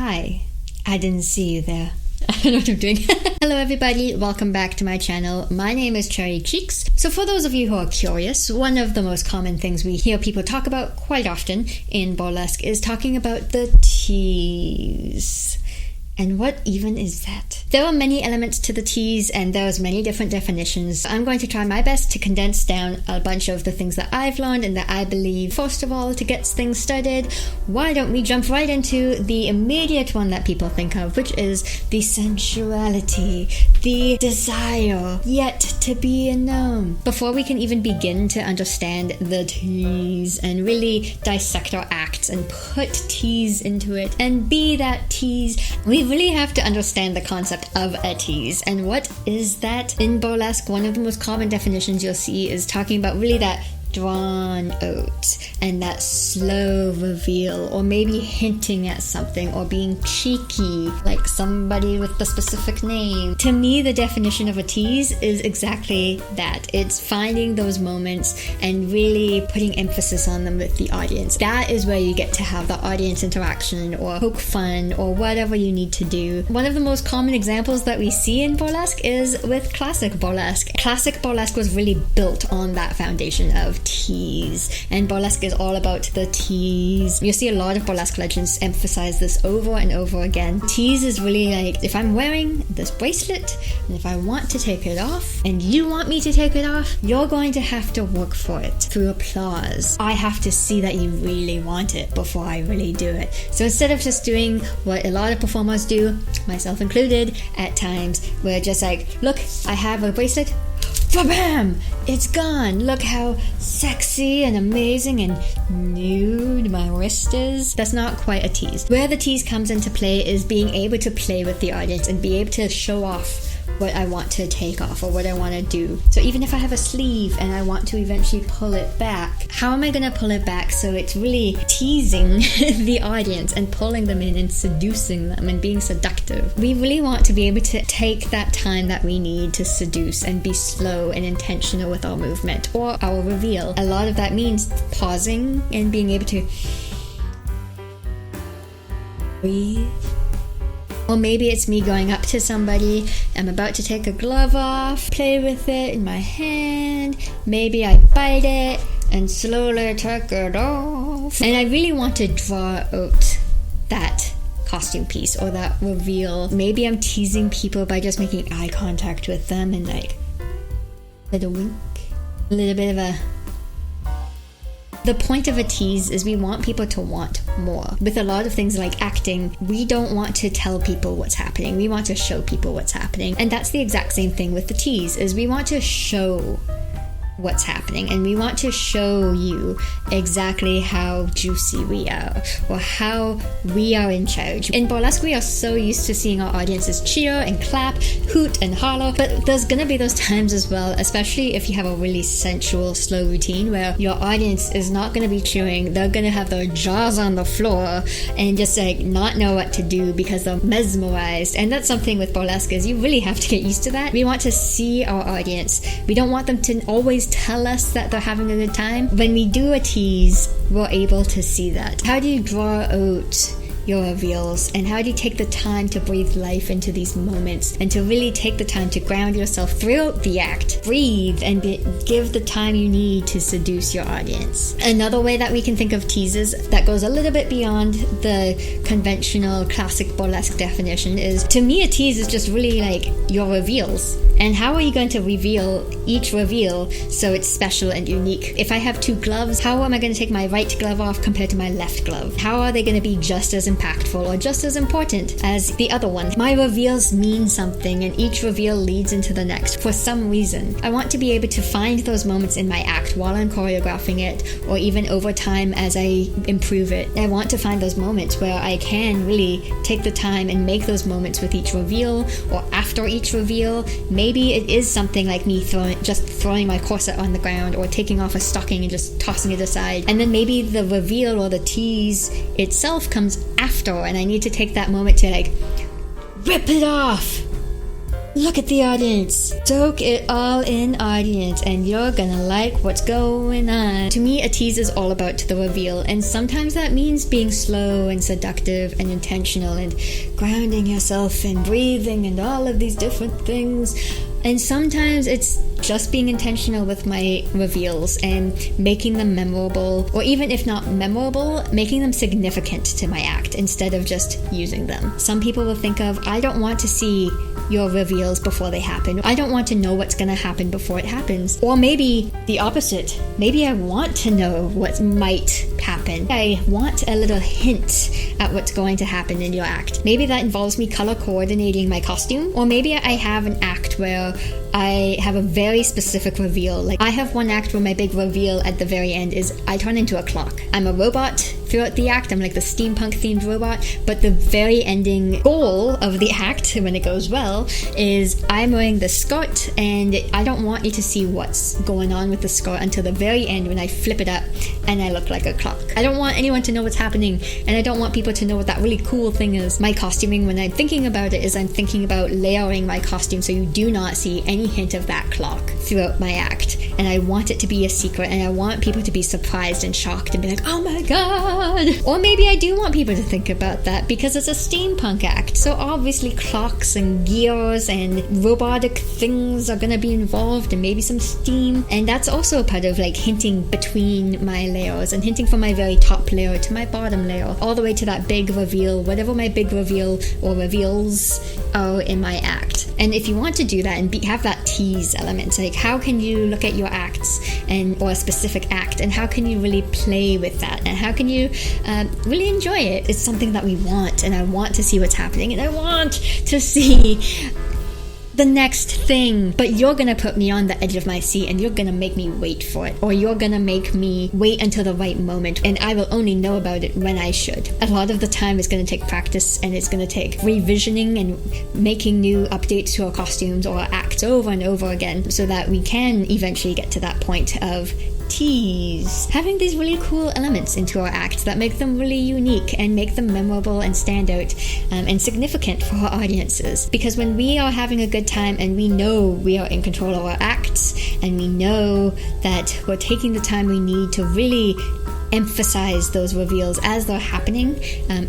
Hi, I didn't see you there. I don't know what I'm doing. Hello everybody, welcome back to my channel. My name is Cherry Cheeks. So for those of you who are curious, one of the most common things we hear people talk about quite often in burlesque is talking about the tease. And what even is that? There are many elements to the tease and there's many different definitions. I'm going to try my best to condense down a bunch of the things that I've learned and that I believe. First of all, to get things started, why don't we jump right into the immediate one that people think of, which is the sensuality, the desire, yet to be known. Before we can even begin to understand the tease and really dissect our acts and put tease into it and be that tease, we really have to understand the concept of a tease. And what is that? In burlesque, one of the most common definitions you'll see is talking about really that drawn out and that slow reveal, or maybe hinting at something or being cheeky like somebody with the specific name. To me, the definition of a tease is exactly that. It's finding those moments and really putting emphasis on them with the audience. That is where you get to have the audience interaction or poke fun or whatever you need to do. One of the most common examples that we see in burlesque is with classic burlesque. Classic burlesque was really built on that foundation of tease, and burlesque is all about the tease. You'll see a lot of burlesque legends emphasize this over and over again. Tease is really like, if I'm wearing this bracelet and if I want to take it off and you want me to take it off, you're going to have to work for it through applause. I have to see that you really want it before I really do it. So instead of just doing what a lot of performers do, myself included at times, we're just like, look, I have a bracelet, bam! It's gone! Look how sexy and amazing and nude my wrist is. That's not quite a tease. Where the tease comes into play is being able to play with the audience and be able to show off what I want to take off or what I want to do. So even if I have a sleeve and I want to eventually pull it back, how am I going to pull it back so it's really teasing the audience and pulling them in and seducing them and being seductive? We really want to be able to take that time that we need to seduce and be slow and intentional with our movement or our reveal. A lot of that means pausing and being able to breathe. Or maybe it's me going up to somebody, I'm about to take a glove off, play with it in my hand, maybe I bite it and slowly take it off. And I really want to draw out that costume piece or that reveal. Maybe I'm teasing people by just making eye contact with them and like a little wink, a little bit of a... The point of a tease is we want people to want more. With a lot of things like acting, we don't want to tell people what's happening. We want to show people what's happening. And that's the exact same thing with the tease, is we want to show what's happening and we want to show you exactly how juicy we are or how we are in charge. In burlesque, we are so used to seeing our audiences cheer and clap, hoot and holler, but there's gonna be those times as well, especially if you have a really sensual, slow routine where your audience is not gonna be cheering. They're gonna have their jaws on the floor and just like not know what to do because they're mesmerized. And that's something with burlesque, is you really have to get used to that. We want to see our audience. We don't want them to always tell us that they're having a good time. When we do a tease, we're able to see that. How do you draw out your reveals, and how do you take the time to breathe life into these moments and to really take the time to ground yourself throughout the act? Breathe and give the time you need to seduce your audience. Another way that we can think of teases that goes a little bit beyond the conventional classic burlesque definition is, to me, a tease is just really like your reveals. And how are you going to reveal each reveal so it's special and unique? If I have two gloves, how am I going to take my right glove off compared to my left glove? How are they going to be just as impactful or just as important as the other one? My reveals mean something, and each reveal leads into the next for some reason. I want to be able to find those moments in my act while I'm choreographing it, or even over time as I improve it. I want to find those moments where I can really take the time and make those moments with each reveal or after each reveal. Maybe it is something like me throwing my corset on the ground or taking off a stocking and just tossing it aside. And then maybe the reveal or the tease itself comes after, and I need to take that moment to like rip it off. Look at the audience. Soak it all in, audience, and you're gonna like what's going on. To me, a tease is all about the reveal, and sometimes that means being slow and seductive and intentional and grounding yourself and breathing and all of these different things. And sometimes it's just being intentional with my reveals and making them memorable, or even if not memorable, making them significant to my act instead of just using them. Some people will think of, I don't want to see your reveals before they happen. I don't want to know what's going to happen before it happens. Or maybe the opposite. Maybe I want to know what might happen. I want a little hint at what's going to happen in your act. Maybe that involves me color coordinating my costume, or maybe I have an act where I have a very specific reveal. Like, I have one act where my big reveal at the very end is I turn into a clock. I'm a robot throughout the act. I'm like the steampunk themed robot, but the very ending goal of the act, when it goes well, is I'm wearing the skirt, and I don't want you to see what's going on with the skirt until the very end when I flip it up and I look like a clock. I don't want anyone to know what's happening, and I don't want people to know what that really cool thing is. My costuming, when I'm thinking about it, is I'm thinking about layering my costume so you do not see any hint of that clock throughout my act. And I want it to be a secret, and I want people to be surprised and shocked and be like, oh my god. Or maybe I do want people to think about that because it's a steampunk act, so obviously clocks and gears and robotic things are gonna be involved, and maybe some steam. And that's also a part of like hinting between my layers and hinting from my very top layer to my bottom layer, all the way to that big reveal, whatever my big reveal or reveals are in my act. And if you want to do that and have that tease element, like how can you look at your acts or a specific act, and how can you really play with that, and how can you really enjoy it? It's something that we want, and I want to see what's happening, and I want to see the next thing, but you're gonna put me on the edge of my seat, and you're gonna make me wait for it, or you're gonna make me wait until the right moment, and I will only know about it when I should. A lot of the time it's gonna take practice, and it's gonna take revisioning and making new updates to our costumes or our acts over and over again, so that we can eventually get to that point of tease, having these really cool elements into our acts that make them really unique and make them memorable and stand out and significant for our audiences. Because when we are having a good time and we know we are in control of our acts, and we know that we're taking the time we need to really emphasize those reveals as they're happening,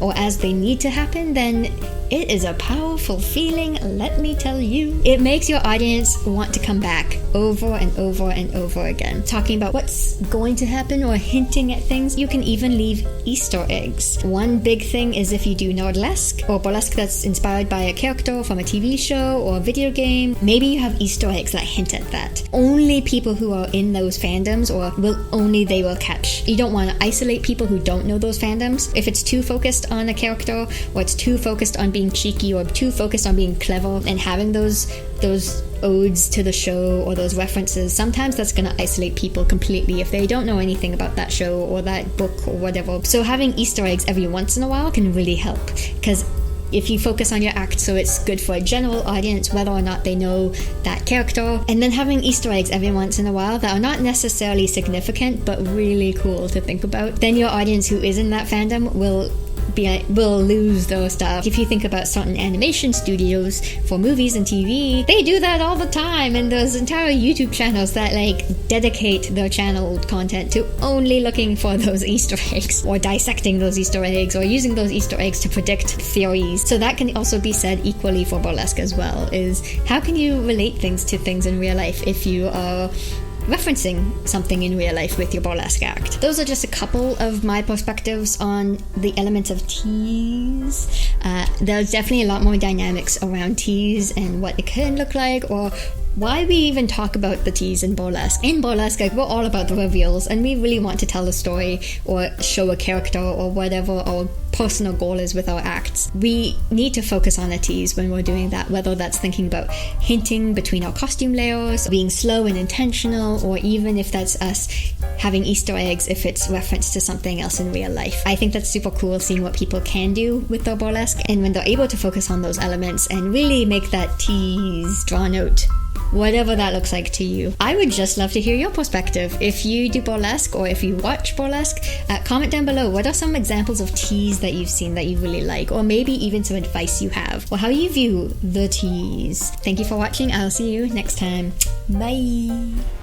or as they need to happen, then it is a powerful feeling, let me tell you. It makes your audience want to come back over and over and over again. Talking about what's going to happen or hinting at things, you can even leave Easter eggs. One big thing is if you do burlesque, or burlesque that's inspired by a character from a TV show or a video game, maybe you have Easter eggs that hint at that. Only people who are in those fandoms they will catch. You don't want to isolate people who don't know those fandoms. If it's too focused on a character, or it's too focused on being cheeky, or too focused on being clever and having those odes to the show or those references, sometimes that's going to isolate people completely if they don't know anything about that show or that book or whatever. So having Easter eggs every once in a while can really help, because if you focus on your act so it's good for a general audience whether or not they know that character, and then having Easter eggs every once in a while that are not necessarily significant but really cool to think about, then your audience who is in that fandom will lose those stuff. If you think about certain animation studios for movies and TV, they do that all the time, and there's entire YouTube channels that dedicate their channel content to only looking for those Easter eggs, or dissecting those Easter eggs, or using those Easter eggs to predict theories. So that can also be said equally for burlesque as well, is how can you relate things to things in real life if you are referencing something in real life with your burlesque act. Those are just a couple of my perspectives on the elements of tease. There's definitely a lot more dynamics around tease and what it can look like, or why we even talk about the tease in burlesque. In burlesque, we're all about the reveals, and we really want to tell a story or show a character or whatever our personal goal is with our acts. We need to focus on a tease when we're doing that, whether that's thinking about hinting between our costume layers, being slow and intentional, or even if that's us having Easter eggs if it's reference to something else in real life. I think that's super cool, seeing what people can do with their burlesque, and when they're able to focus on those elements and really make that tease drawn out, whatever that looks like to you. I would just love to hear your perspective. If you do burlesque or if you watch burlesque, comment down below. What are some examples of tease that you've seen that you really like, or maybe even some advice you have, or how you view the tease. Thank you for watching. I'll see you next time. Bye.